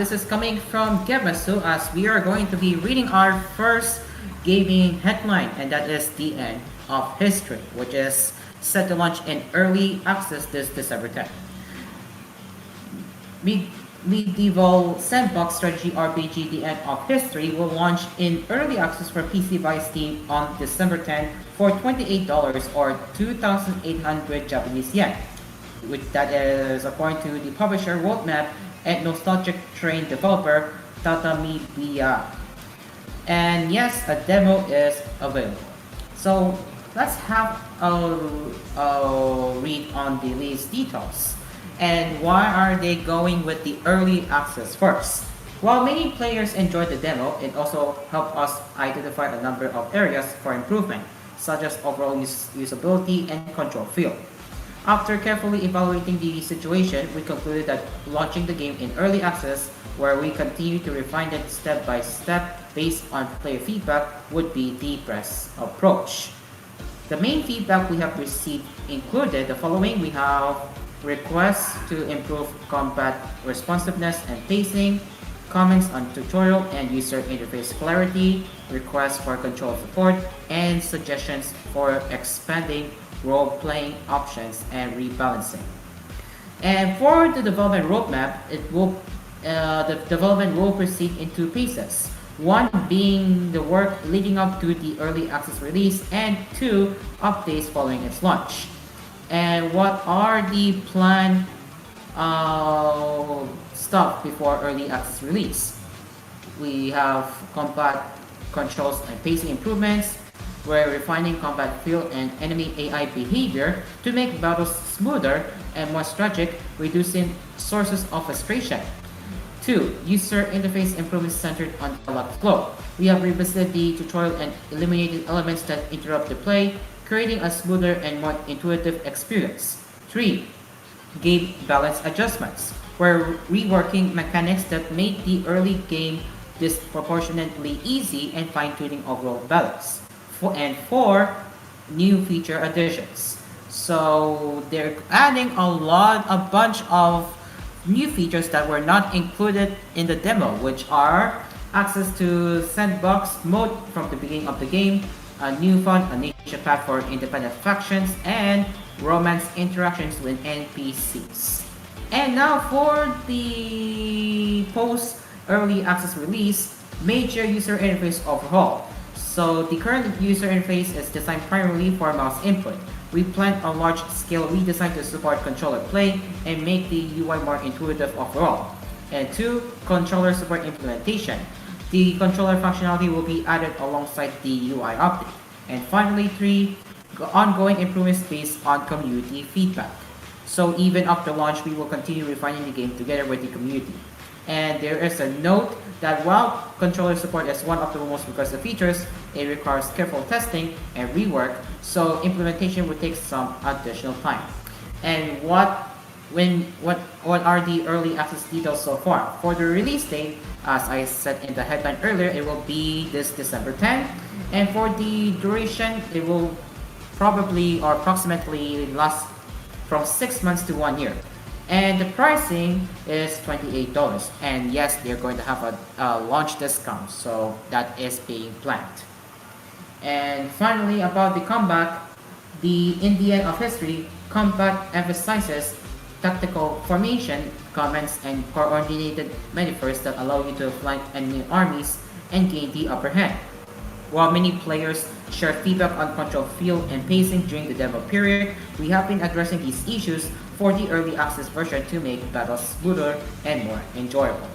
this is coming from Gebasu as we are going to be reading our first gaming headline, and that is the end of history, which is set to launch in early access this December 10th. Medieval Sandbox Strategy RPG The End of History will launch in early access for PC by Steam on December 10 for $28 or 2,800 Japanese yen, which that is according to the publisher roadmap and Nostalgic Train developer Tatamiya. And yes, a demo is available. So let's have a read on the release details. And why are they going with the early access first? While many players enjoyed the demo, it also helped us identify a number of areas for improvement, such as overall usability and control feel. After carefully evaluating the situation, we concluded that launching the game in early access, where we continue to refine it step by step based on player feedback, would be the best approach. The main feedback we have received included the following. We have requests to improve combat responsiveness and pacing, comments on tutorial and user interface clarity, requests for control support, and suggestions for expanding role-playing options and rebalancing. And for the development roadmap, the development will proceed in two phases. One being the work leading up to the early access release, and two, updates following its launch. And what are the planned stuff before early access release? We have combat controls and pacing improvements. We're refining combat feel and enemy AI behavior to make battles smoother and more strategic, reducing sources of frustration. 2. User interface improvements centered on dialogue flow. We have revisited the tutorial and eliminated elements that interrupt the play, creating a smoother and more intuitive experience. 3. Game balance adjustments. We're reworking mechanics that made the early game disproportionately easy and fine-tuning overall balance. And 4. New feature additions. So they're adding a bunch of new features that were not included in the demo, which are access to sandbox mode from the beginning of the game, a new fun, a nature path for independent factions, and romance interactions with NPCs. And now for the post early access release, major user interface overhaul. So the current user interface is designed primarily for mouse input. We plan a large-scale redesign to support controller play and make the UI more intuitive overall. And 2. Controller support implementation. The controller functionality will be added alongside the UI update. And finally 3. Ongoing improvements based on community feedback. So even after launch, we will continue refining the game together with the community. And there is a note that while controller support is one of the most requested features, it requires careful testing and rework, so implementation will take some additional time. And what are the early access details so far? For the release date, as I said in the headline earlier, it will be this December 10th. And for the duration, it will probably or approximately last from 6 months to 1 year. And the pricing is $28. And yes, they're going to have a launch discount, so that is being planned. And finally, about the combat, in the end of history, combat emphasizes tactical formation, comments, and coordinated maneuvers that allow you to flank enemy armies and gain the upper hand. While many players share feedback on control feel and pacing during the demo period, we have been addressing these issues for the early access version to make battles smoother and more enjoyable.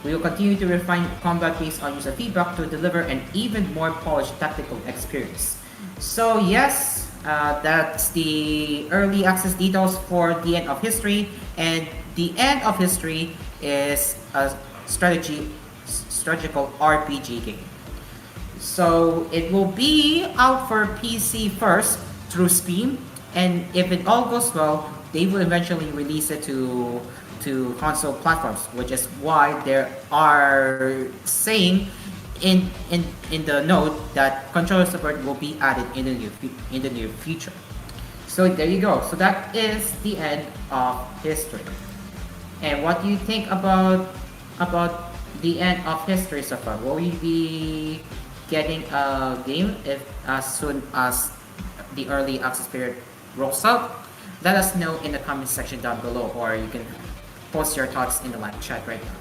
We will continue to refine combat based on user feedback to deliver an even more polished tactical experience. So yes, that's the early access details for the end of history, and the end of history is a strategical RPG game. So it will be out for PC first through Steam, and if it all goes well, they will eventually release it to console platforms, which is why they are saying in the note that controller support will be added in the near future. So there you go. So that is the end of history. And what do you think about about the end of history so far. Will we be getting a game if as soon as the early access period rolls out? Let us know in the comment section down below, or you can post your thoughts in the live chat right now.